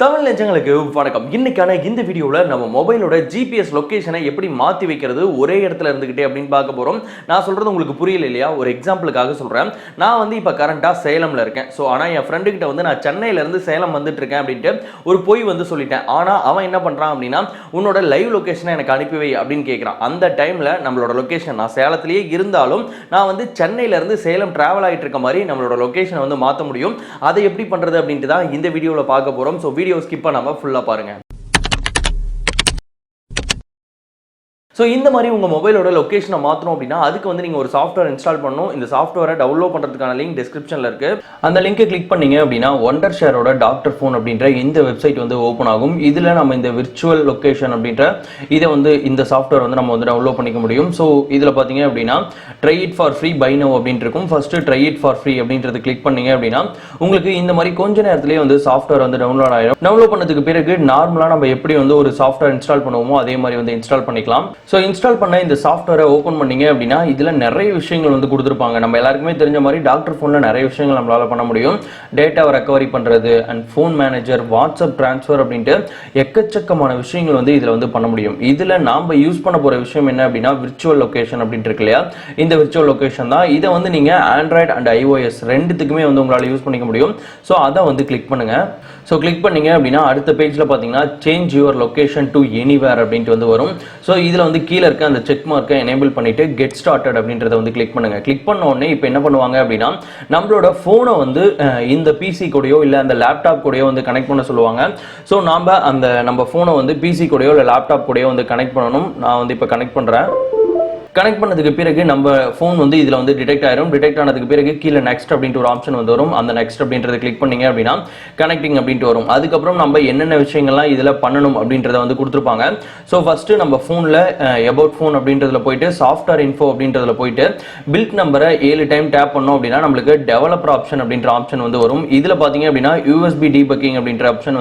தமிழ் நெஞ்சங்களுக்கு வணக்கம். இன்னைக்கான இந்த வீடியோவில் நம்ம மொபைலோட ஜிபிஎஸ் லொக்கேஷனை எப்படி மாற்றி வைக்கிறது ஒரே இடத்துல இருந்துக்கிட்டே அப்படின்னு பார்க்க போகிறோம். நான் சொல்கிறது உங்களுக்கு புரியல இல்லையா? ஒரு எக்ஸாம்பிளுக்காக சொல்கிறேன். நான் இப்போ கரண்ட்டாக சேலமில் இருக்கேன். ஸோ ஆனால் என் ஃப்ரெண்டுக்கிட்ட நான் சென்னையிலேருந்து சேலம் வந்துட்டு இருக்கேன் அப்படின்ட்டு ஒரு பொய் சொல்லிட்டேன். ஆனால் அவன் என்ன பண்ணுறான் அப்படின்னா, உன்னோட லைவ் லொக்கேஷனை எனக்கு அனுப்பி வை அப்படின்னு கேட்குறான். அந்த டைமில் நம்மளோட லொக்கேஷன் நான் சேலத்திலேயே இருந்தாலும் நான் சென்னையிலேருந்து சேலம் ட்ராவல் ஆகிட்டு இருக்க மாதிரி நம்மளோட லொக்கேஷனை மாற்ற முடியும். அதை எப்படி பண்ணுறது அப்படின்ட்டு தான் இந்த வீடியோவில் பார்க்க போகிறோம். ஸோ வீடியோ ஸ்கிப் பண்ணாம ஃபுல்லா பாருங்க. ஸோ இந்த மாதிரி உங்கள் மொபைலோட லொக்கேஷனை மாற்றணும் அப்படின்னா அதுக்கு நீங்கள் ஒரு சாஃப்ட்வேர் இன்ஸ்டால் பண்ணணும். இந்த சாஃப்ட்வேரை டவுன்லோட் பண்ணுறதுக்கான லிங்க் டிஸ்கிரிப்ஷனில் இருக்குது. அந்த லிங்கை கிளிக் பண்ணீங்க அப்படின்னா Wondershare Dr.Fone அப்படின்ற இந்த வெப்சைட் ஓப்பன் ஆகும். இதில் நம்ம இந்த விர்ச்சுவல் லொக்கேஷன் அப்படின்ற இதை இந்த சாஃப்ட்வேர் நம்ம டவுன்லோட் பண்ணிக்க முடியும். ஸோ இதில் பார்த்தீங்க அப்படின்னா try it for free buy now அப்படின்ட்டு இருக்கும். First try it for free அப்படின்றது கிளிக் பண்ணீங்க அப்படின்னா உங்களுக்கு இந்த மாதிரி கொஞ்ச நேரத்திலேயே சாஃப்ட்வேர் டவுன்லோட் ஆகிடும். டவுன்லோட் பண்ணதுக்கு பிறகு நார்மலாக நம்ம எப்படி ஒரு சாஃப்ட்வேர் இன்ஸ்டால் பண்ணுவோமோ அதே மாதிரி இன்ஸ்டால் பண்ணிக்கலாம். ஸோ இன்ஸ்டால் பண்ண இந்த சாஃப்ட்வேரை ஓப்பன் பண்ணீங்க அப்படின்னா இதில் நிறைய விஷயங்கள் கொடுத்துருப்பாங்க. நம்ம எல்லாருக்குமே தெரிஞ்ச மாதிரி Dr.Foneல நிறைய விஷயங்கள் நம்மளால பண்ண முடியும். டேட்டாவை ரெக்கவரி பண்ணுறது and phone manager, WhatsApp transfer அப்படின்ட்டு எக்கச்சக்கமான விஷயங்கள் இதில் பண்ண முடியும். இதில் நாம் யூஸ் பண்ண போகிற விஷயம் என்ன அப்படின்னா விர்ச்சுவல் லொக்கேஷன் அப்படின்ட்டு இருக்கு இல்லையா? இந்த விர்ச்சுவல் லொக்கேஷன் தான். இதை நீங்கள் ஆண்ட்ராய்டு அண்ட் iOS ரெண்டுத்துக்குமே உங்களால் யூஸ் பண்ணிக்க முடியும். ஸோ அதை கிளிக் பண்ணுங்க. ஸோ கிளிக் பண்ணீங்க அப்படின்னா அடுத்த பேஜில் பார்த்தீங்கன்னா change your location to anywhere அப்படின்ட்டு வரும். ஸோ இதில் கீழே இருக்க அந்த செக் மார்க்கை எனேபிள் பண்ணிட்டு கெட் ஸ்டார்டட் அப்படின்றத கிளிக் பண்ணுங்க. கிளிக் பண்ண உடனே இப்போ என்ன பண்ணுவாங்க அப்படின்னா நம்மளோட ஃபோனை இந்த பிசி கூடயோ இல்லை அந்த லேப்டாப் கூடயோ கனெக்ட் பண்ண சொல்லுவாங்க. ஸோ நம்ம ஃபோனை பிசி கூடயோ இல்லை லேப்டாப் கூடயோ கனெக்ட் பண்ணணும். நான் இப்போ கனெக்ட் பண்ணுறேன். கனெக்ட் பண்ணதுக்கு பிறகு நம்ம ஃபோன் இதில் டிடெக்ட் ஆயிரும். டிடெக்ட் ஆனதுக்கு பிறகு கீழே நெக்ஸ்ட் அப்படின்ட்டு ஒரு ஆப்ஷன் வரும். அந்த நெக்ஸ்ட் அப்படின்றத கிளிக் பண்ணீங்க அப்படின்னா கனெக்டிங் அப்படின்ட்டு வரும். அதுக்கப்புறம் நம்ம என்னென்ன விஷயங்கள்லாம் இதில் பண்ணணும் அப்படின்றத கொடுத்துருப்பாங்க. ஸோ ஃபர்ஸ்ட்டு நம்ம ஃபோனில் அபவுட் ஃபோன் அப்படின்றதுல போயிட்டு சாஃப்ட்வேர் இன்ஃபோ அப்படின்றதுல போயிட்டு பில்ட் நம்பரை 7 டைம் டேப் பண்ணோம் அப்படின்னா நம்மளுக்கு டெவலப்பர் ஆப்ஷன் அப்படின்ற ஆப்ஷன் வரும். இதில் பார்த்தீங்க அப்படின்னா யூஎஸ்பி டீபக்கிங் அப்படின்ற ஆப்ஷன்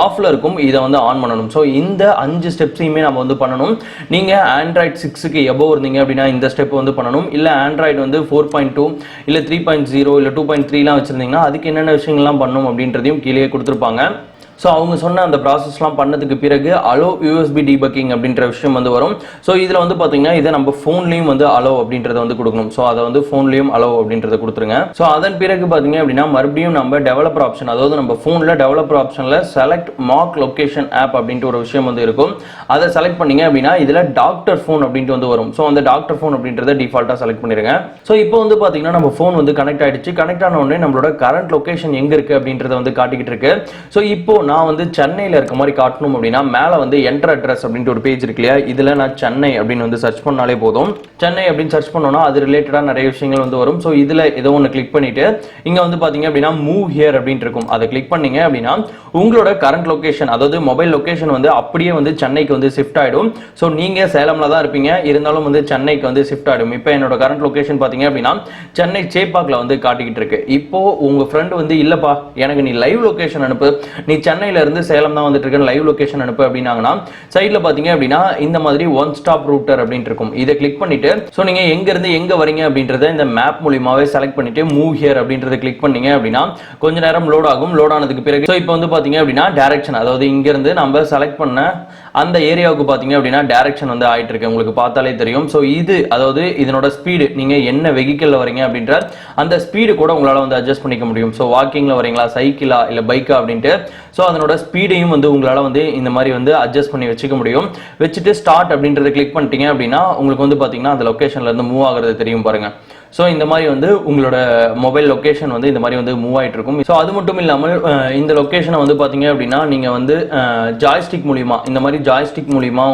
ஆஃப்ல இருக்கும். இதை ஆன் பண்ணணும். ஸோ இந்த 5 ஸ்டெப்ஸையுமே நம்ம பண்ணணும். நீங்கள் ஆண்ட்ராய்டு 6க்கு எபோவ் இருந்தீங்க அப்படின்னா இந்த ஸ்டெப் பண்ணணும். இல்ல ஆண்ட்ராய்டு 4.2 இல்ல 3.0 இல்ல 2.3 வச்சிருந்தீங்கன்னா அதுக்கு என்னென்ன விஷயங்கள்லாம் பண்ணணும் அப்படின்றதையும் கீழே கொடுத்துருப்பாங்க. ஸோ அவங்க சொன்ன அந்த ப்ராசஸ்லாம் பண்ணதுக்கு பிறகு அலோ யூஎஸ்பி டீபக்கிங் அப்படின்ற விஷயம் வரும். ஸோ இதில் பார்த்தீங்கன்னா இதை நம்ம ஃபோன்லேயும் அலோ அப்படின்றத கொடுக்கணும். ஸோ அதை ஃபோன்லேயும் அலோ அப்படின்றத கொடுத்துருங்க. ஸோ அதன் பிறகு பார்த்தீங்க அப்படின்னா மறுபடியும் நம்ம டெவலப்பர் ஆப்ஷன், அதாவது நம்ம ஃபோனில் டெவலப்பர் ஆப்ஷனில் செலக்ட் மார்க் லொக்கேஷன் ஆப் அப்படின்ட்டு ஒரு விஷயம் இருக்கும். அதை செலக்ட் பண்ணீங்க அப்படின்னா இதில் Dr.Fone அப்படின்ட்டு வரும். ஸோ அந்த Dr.Fone அப்படின்றத டிஃபால்ட்டாக செலக்ட் பண்ணிடுங்க. ஸோ இப்போ பார்த்தீங்கன்னா நம்ம ஃபோன் கனெக்ட் ஆயிடுச்சு. கனெக்ட் ஆன உடனே நம்மளோட கரண்ட் லொக்கேஷன் எங்கே இருக்குது அப்படின்றத காட்டிக்கிட்டு இருக்கு. ஸோ இப்போ நான் சென்னையில் இருக்க மாதிரி காட்டணும் அப்படின்னா மேலே என்டர் அட்ரஸ் அப்படின்ட்டு ஒரு பேஜ் இருக்கு இல்லையா? இதில் நான் சென்னை அப்படின்னு சர்ச் பண்ணாலே போதும். சென்னை அப்படின்னு சர்ச் பண்ணோம்னா அது ரிலேட்டடாக நிறைய விஷயங்கள் வரும். ஸோ இதில் ஏதோ ஒன்று கிளிக் பண்ணிட்டு இங்கே பார்த்தீங்க அப்படின்னா மூவ் ஹியர் அப்படின்ட்டு இருக்கும். அதை கிளிக் பண்ணீங்க அப்படின்னா உங்களோட கரண்ட் லொக்கேஷன், அதாவது மொபைல் லொக்கேஷன் அப்படியே சென்னைக்கு ஷிஃப்ட் ஆகிடும். ஸோ நீங்கள் சேலமில் தான் இருப்பீங்க, இருந்தாலும் சென்னைக்கு ஷிஃப்ட் ஆகிடும். இப்போ என்னோட கரண்ட் லொக்கேஷன் பார்த்தீங்க அப்படின்னா சென்னை சேப்பாக்கில் காட்டிக்கிட்டு இருக்கு. இப்போ உங்கள் ஃப்ரெண்டு இல்லைப்பா எனக்கு நீ லைவ் லொக்கேஷன் அனுப்பு, நீ சென்னையில் இருந்து சேலம் தான் இருக்கேன், லைவ் லொகேஷன் அனுப்பு அப்படின்னாங்கன்னா சைட்ல பாத்தீங்க அப்படின்னா இந்த மாதிரி ஒன் ஸ்டாப் ரூட்டர் அப்படின்ட்டு இருக்கும். இதை கிளிக் பண்ணிட்டு சோ நீங்க எங்க இருந்து எங்க வரீங்க அப்படின்றத இந்த மேப் மூலமாவே செலக்ட் பண்ணிட்டு மூவ் ஹியர் அப்படின்றத கிளிக் பண்ணீங்க அப்படின்னா கொஞ்ச நேரம் லோட் ஆகும். லோட் ஆனதுக்கு பிறகு சோ இப்போ பாத்தீங்க அப்படின்னா டைரக்ஷன், அதாவது இங்க இருந்து நம்ம செலக்ட் பண்ண அந்த ஏரியாவுக்கு பாத்தீங்க அப்படின்னா டைரக்ஷன் ஆயிட்டு இருக்கு. உங்களுக்கு பார்த்தாலே தெரியும். சோ இது அதாவது இதனோட ஸ்பீடு, நீங்க என்ன வெஹிக்கிள்ல வரீங்க அப்படின்ற அந்த ஸ்பீடு கூட உங்களால அட்ஜஸ்ட் பண்ணிக்க முடியும். சோ வாக்கிங்ல வரீங்களா, சைக்கிளா இல்ல பைக்கா அப்படின்ட்டு சோ அதனோட ஸ்பீடையும் உங்களால இந்த மாதிரி அட்ஜஸ்ட் பண்ணி வச்சுக்க முடியும். வச்சுட்டு ஸ்டார்ட் அப்படின்றத கிளிக் பண்ணிட்டீங்க அப்படின்னா உங்களுக்கு பாத்தீங்கன்னா அந்த லொகேஷன்ல இருந்து மூவ் ஆகுறது தெரியும் பாருங்க. ஸோ இந்த மாதிரி உங்களோட மொபைல் லொக்கேஷன் இந்த மாதிரி மூவ் ஆகிட்டு இருக்கும். ஸோ அது மட்டும் இல்லாமல் இந்த லொக்கேஷனை பார்த்தீங்க அப்படின்னா நீங்கள் ஜாய்ஸ்டிக் மூலிமா, இந்த மாதிரி ஜாய்ஸ்டிக் மூலிமா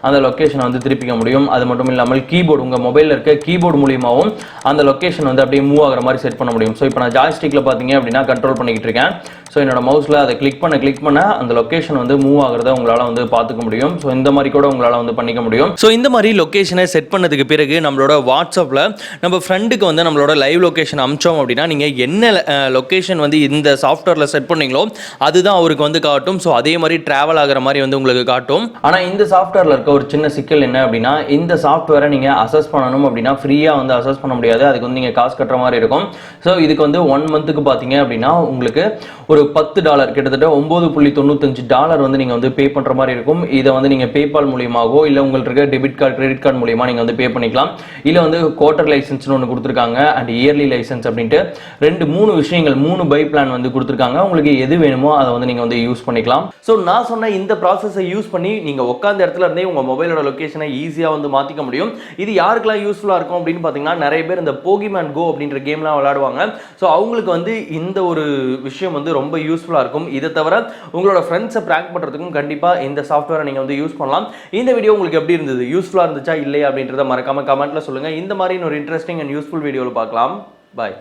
அந்த லொக்கேஷனை திருப்பிக்க முடியும். அது மட்டும் இல்லாமல் கீபோர்டு, உங்கள் மொபைலில் இருக்க கீபோர்டு மூலியமாகவும் அந்த லொக்கேஷன் அப்படியே மூவ் ஆகிற மாதிரி செட் பண்ண முடியும். ஸோ இப்போ நான் ஜாய்ஸ்டிக்கில் பார்த்தீங்க அப்படின்னா கண்ட்ரோல் பண்ணிக்கிட்டு இருக்கேன். ஸோ என்னோட மவுஸில் அதை கிளிக் பண்ண அந்த லொக்கேஷன் மூவ் ஆகிறத உங்களால் பார்த்துக்க முடியும். ஸோ இந்த மாதிரி கூட உங்களால் பண்ணிக்க முடியும். ஸோ இந்த மாதிரி லொக்கேஷனை செட் பண்ணதுக்கு பிறகு நம்மளோட வாட்ஸ்அப்பில் நம்ம ஃப்ரெண்டுக்கு வந்து நம்மளோட லைவ் லொகேஷன் அமிச்சோம் அப்படின்னா நீங்கள் என்ன லொகேஷன் வந்து இந்த சாஃப்ட்வேரில் செட் பண்ணீங்களோ அதுதான் அவருக்கு வந்து காட்டும். ஸோ அதே மாதிரி ட்ராவல் ஆகிற மாதிரி வந்து உங்களுக்கு காட்டும். ஆனால் இந்த சாஃப்ட்வேரில் இருக்க ஒரு சின்ன சிக்கல் என்ன அப்படின்னா, இந்த சாஃப்ட்வேரை நீங்கள் அசஸ் பண்ணணும் அப்படின்னா ஃப்ரீயாக வந்து அசஸ் பண்ண முடியாது. அதுக்கு வந்து நீங்கள் காசு கட்டுற மாதிரி இருக்கும். ஸோ இதுக்கு வந்து 1 மந்த்துக்கு பார்த்தீங்க அப்படின்னா உங்களுக்கு ஒரு $10 கிட்டத்தட்ட $9.95 வந்து நீங்கள் வந்து பே பண்ணுற மாதிரி இருக்கும். இதை வந்து நீங்கள் பேபால் மூலியமாகவோ இல்லை உங்களுக்கு இருக்க டெபிட் கார்டு கிரெடிட் கார்டு மூலியமாக நீங்கள் வந்து பே பண்ணிக்கலாம். இல்லை வந்து குவார்டர் லைசன்ஸ்னு ஒன்று கொடுத்துருக்காங்க அண்ட் இயர்லி லைசன்ஸ் அப்படின்ட்டு 3 விஷயங்கள் 3 பை பிளான் வந்து கொடுத்துருக்காங்க. உங்களுக்கு எது வேணுமோ அதை வந்து நீங்கள் வந்து யூஸ் பண்ணிக்கலாம். ஸோ நான் சொன்ன இந்த ப்ராசஸை யூஸ் பண்ணி நீங்கள் உட்காந்த இடத்துல இருந்தே உங்கள் மொபைலோட லொகேஷனை ஈஸியாக வந்து மாற்றிக்க முடியும். இது யாருக்கெல்லாம் யூஸ்ஃபுல்லாக இருக்கும் அப்படின்னு பார்த்தீங்கன்னா, நிறைய பேர் இந்த போகிமேன் கோ அப்படின்ற கேம்லாம் விளையாடுவாங்க. ஸோ அவங்களுக்கு வந்து இந்த ஒரு விஷயம் வந்து ரொம்ப யூஸ்ஃபுல்லாக இருக்கும். இதை தவிர உங்களோட ஃப்ரெண்ட்ஸை ப்ராங்க் பண்ணுறதுக்கும் கண்டிப்பாக இந்த சாஃப்ட்வேரை நீங்கள் வந்து யூஸ் பண்ணலாம். இந்த வீடியோ உங்களுக்கு எப்படி இருந்தது, யூஸ்ஃபுல்லாக இருந்துச்சா இல்லையா அப்படின்றத மறக்காம கமெண்ட்ல சொல்லுங்கள். இந்த மாதிரி ஒரு இன்ட்ரெஸ்டிங் அண்ட் யூஸ்ஃபுல் வீடியோவில் பார்க்கலாம். பாய்.